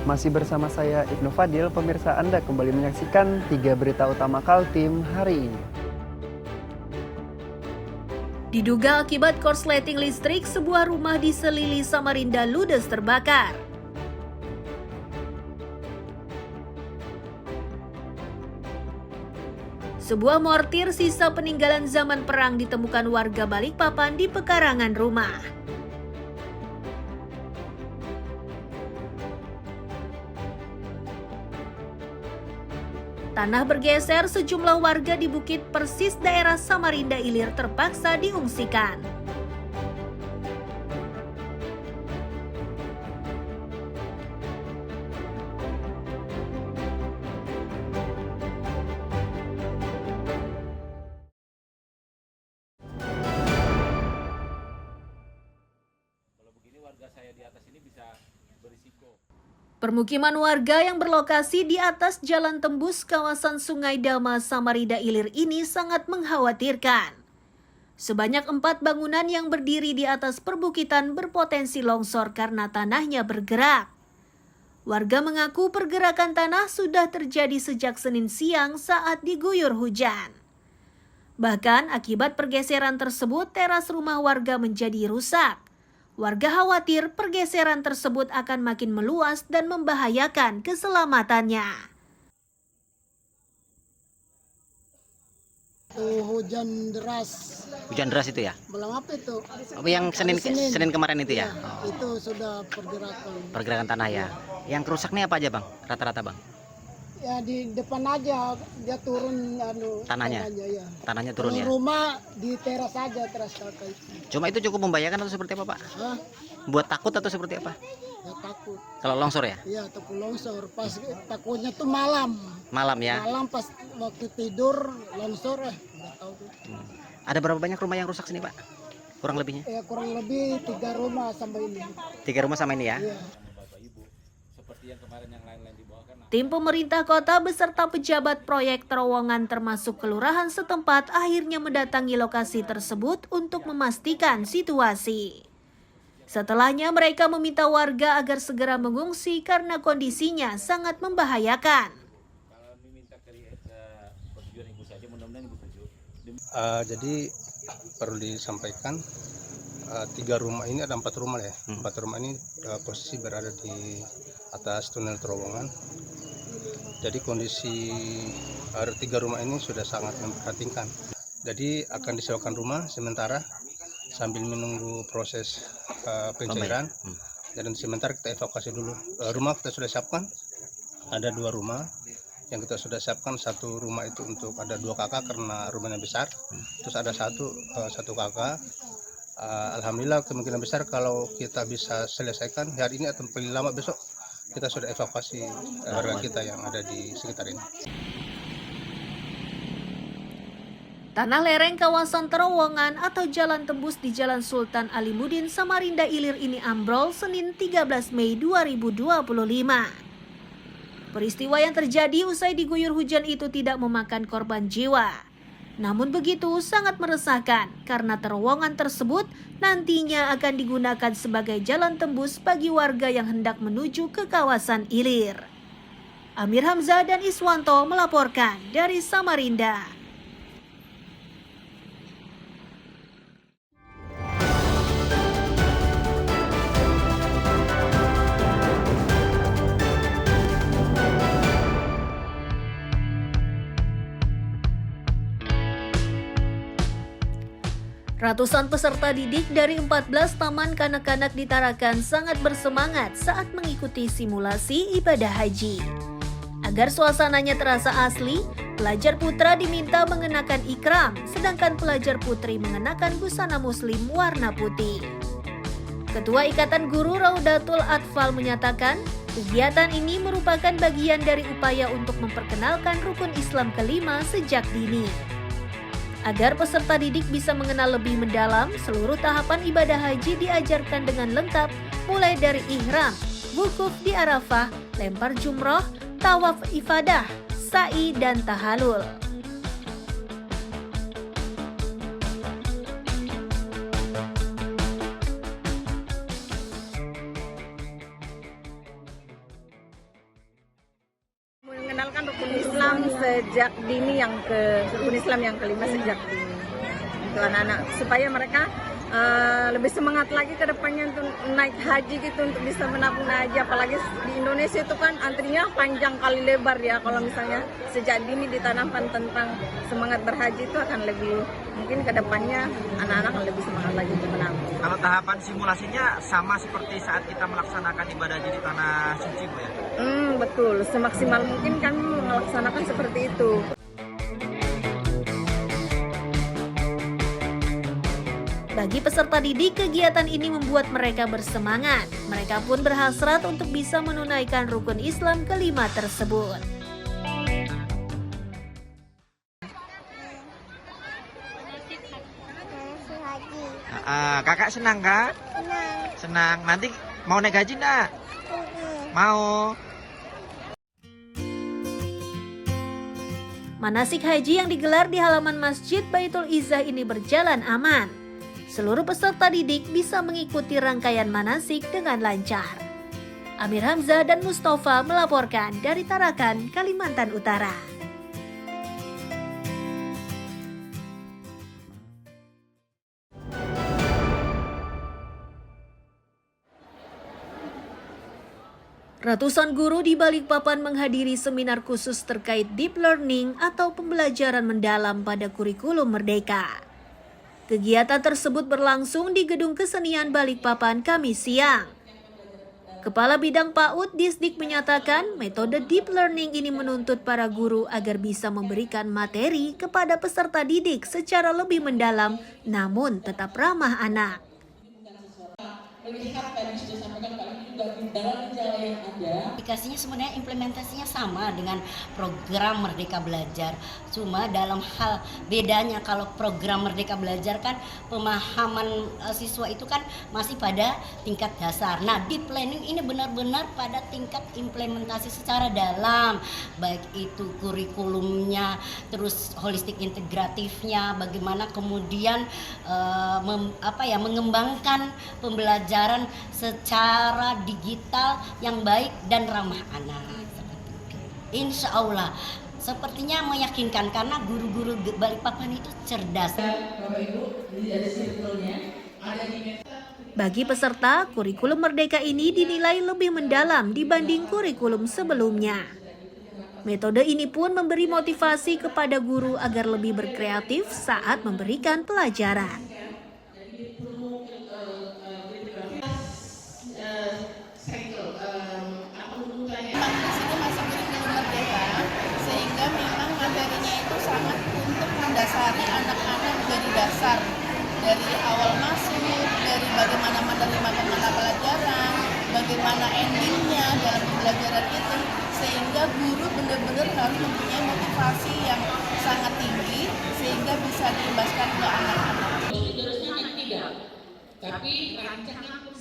Masih bersama saya Ibnu Fadil, pemirsa Anda kembali menyaksikan 3 berita utama Kaltim hari ini. Diduga akibat korsleting listrik, sebuah rumah di Selili, Samarinda ludes terbakar. Sebuah mortir sisa peninggalan zaman perang ditemukan warga Balikpapan di pekarangan rumah. Tanah bergeser, sejumlah warga di Bukit Persis daerah Samarinda Ilir terpaksa diungsikan. Kalau begini warga saya di atas ini bisa berisiko. Permukiman warga yang berlokasi di atas jalan tembus kawasan Sungai Dama, Samarinda Ilir ini sangat mengkhawatirkan. Sebanyak 4 bangunan yang berdiri di atas perbukitan berpotensi longsor karena tanahnya bergerak. Warga mengaku pergerakan tanah sudah terjadi sejak Senin siang saat diguyur hujan. Bahkan akibat pergeseran tersebut, teras rumah warga menjadi rusak. Warga khawatir pergeseran tersebut akan makin meluas dan membahayakan keselamatannya. Hujan deras. Hujan deras itu ya? Belum apa itu? Oh, yang Senin kemarin itu ya? Oh. Itu sudah pergerakan. Pergerakan tanah ya. Yang kerusak nih apa aja bang? Rata-rata bang? Ya di depan aja dia turun Tanahnya? ya. Tanahnya turun ya? Rumah di teras aja, teras kakak itu. Cuma itu cukup membahayakan atau seperti apa pak? Hah? Buat takut atau seperti apa? Ya takut. Kalau longsor ya? Iya, takut longsor. Pas takutnya tuh malam. Malam ya? Malam pas waktu tidur longsor nggak tahu tuh. Ada berapa banyak rumah yang rusak sini pak? Kurang lebihnya? Ya kurang lebih 3 rumah sampai ini. 3 rumah sama ini ya? Iya. Bapak Ibu, seperti yang kemarin yang lain-lain dibawakan. Tim pemerintah kota beserta pejabat proyek terowongan termasuk kelurahan setempat akhirnya mendatangi lokasi tersebut untuk memastikan situasi. Setelahnya mereka meminta warga agar segera mengungsi karena kondisinya sangat membahayakan. Kalau diminta ke persetujuan Ibu saja, mudah-mudahan Ibu setuju. Jadi perlu disampaikan 3 rumah ini ada 4 rumah ya. 4 rumah ini posisi berada di atas tunel terowongan. Jadi kondisi 3 rumah ini sudah sangat memprihatinkan. Jadi akan disewakan rumah sementara sambil menunggu proses pencairan. Dan sementara kita evakuasi dulu. Rumah kita sudah siapkan. Ada 2 rumah yang kita sudah siapkan. 1 rumah itu untuk ada 2 kakak karena rumahnya besar. Terus ada satu kakak. Alhamdulillah kemungkinan besar kalau kita bisa selesaikan hari ini atau paling lama besok kita sudah evakuasi warga kita yang ada di sekitar ini. Tanah lereng kawasan terowongan atau jalan tembus di Jalan Sultan Alimuddin, Samarinda Ilir ini ambrol Senin 13 Mei 2025. Peristiwa yang terjadi usai diguyur hujan itu tidak memakan korban jiwa. Namun begitu sangat meresahkan karena terowongan tersebut nantinya akan digunakan sebagai jalan tembus bagi warga yang hendak menuju ke kawasan Ilir. Amir Hamzah dan Iswanto melaporkan dari Samarinda. Ratusan peserta didik dari 14 taman kanak-kanak di Tarakan sangat bersemangat saat mengikuti simulasi ibadah haji. Agar suasananya terasa asli, pelajar putra diminta mengenakan ikram, sedangkan pelajar putri mengenakan busana muslim warna putih. Ketua Ikatan Guru Raudatul Atfal menyatakan, kegiatan ini merupakan bagian dari upaya untuk memperkenalkan rukun Islam kelima sejak dini. Agar peserta didik bisa mengenal lebih mendalam, seluruh tahapan ibadah haji diajarkan dengan lengkap, mulai dari ihram, wukuf di Arafah, lempar jumroh, tawaf ifadah, sa'i, dan tahalul. mengenalkan rukun Islam sejak dini rukun Islam yang kelima sejak dini untuk anak-anak supaya mereka lebih semangat lagi ke depannya untuk naik haji gitu, untuk bisa menabung haji. Apalagi di Indonesia itu kan antrinya panjang kali lebar ya. Kalau misalnya sejak dini ditanamkan tentang semangat berhaji itu akan lebih, mungkin ke depannya anak-anak akan lebih semangat lagi untuk menabung. Kalau tahapan simulasinya sama seperti saat kita melaksanakan ibadah haji di tanah suci, Bu ya? Betul, semaksimal mungkin kami melaksanakan seperti itu. Bagi peserta didik, kegiatan ini membuat mereka bersemangat. Mereka pun berhasrat untuk bisa menunaikan rukun Islam kelima tersebut. Kakak senang kak? Senang. Nanti mau naik haji enggak? Mau. Manasik haji yang digelar di halaman Masjid Baitul Izzah ini berjalan aman. Seluruh peserta didik bisa mengikuti rangkaian manasik dengan lancar. Amir Hamzah dan Mustafa melaporkan dari Tarakan, Kalimantan Utara. Ratusan guru di Balikpapan menghadiri seminar khusus terkait deep learning atau pembelajaran mendalam pada kurikulum Merdeka. Kegiatan tersebut berlangsung di Gedung Kesenian Balikpapan Kamis siang. Kepala Bidang PAUD Disdik menyatakan metode deep learning ini menuntut para guru agar bisa memberikan materi kepada peserta didik secara lebih mendalam namun tetap ramah anak. Melihat tadi sudah sampaikan Pak Lim juga di dalam gejala yang ada. Aplikasinya sebenarnya implementasinya sama dengan program Merdeka Belajar. Cuma dalam hal bedanya kalau program Merdeka Belajar kan pemahaman siswa itu kan masih pada tingkat dasar. Nah, deep learning ini benar-benar pada tingkat implementasi secara dalam, baik itu kurikulumnya, terus holistik integratifnya, bagaimana kemudian mengembangkan pembelajaran secara digital yang baik dan ramah anak. Insya Allah sepertinya meyakinkan karena guru-guru Balikpapan itu cerdas. Bagi peserta, kurikulum Merdeka ini dinilai lebih mendalam dibanding kurikulum sebelumnya. Metode ini pun memberi motivasi kepada guru agar lebih berkreatif saat memberikan pelajaran. Mendasari anak-anak dari dasar, dari awal masuk, dari bagaimana menerima mata pelajaran, bagaimana endingnya dalam pembelajaran itu, sehingga guru benar-benar harus mempunyai motivasi yang sangat tinggi sehingga bisa diimbaskan ke anak-anak.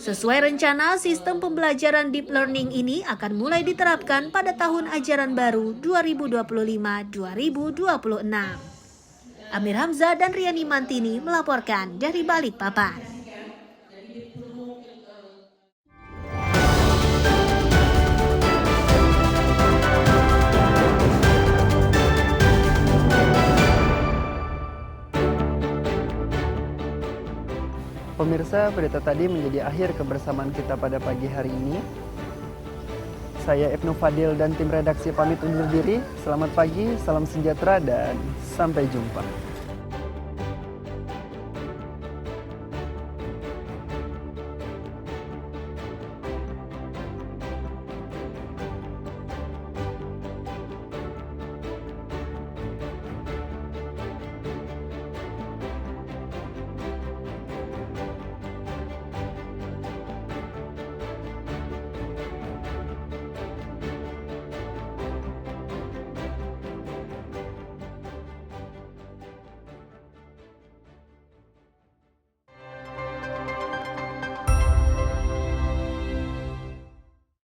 Sesuai rencana, sistem pembelajaran deep learning ini akan mulai diterapkan pada tahun ajaran baru 2025-2026. Amir Hamzah dan Riani Mantini melaporkan dari Balikpapan. Pemirsa, berita tadi menjadi akhir kebersamaan kita pada pagi hari ini. Saya Ibnu Fadil dan tim redaksi pamit undur diri. Selamat pagi, salam sejahtera, dan sampai jumpa.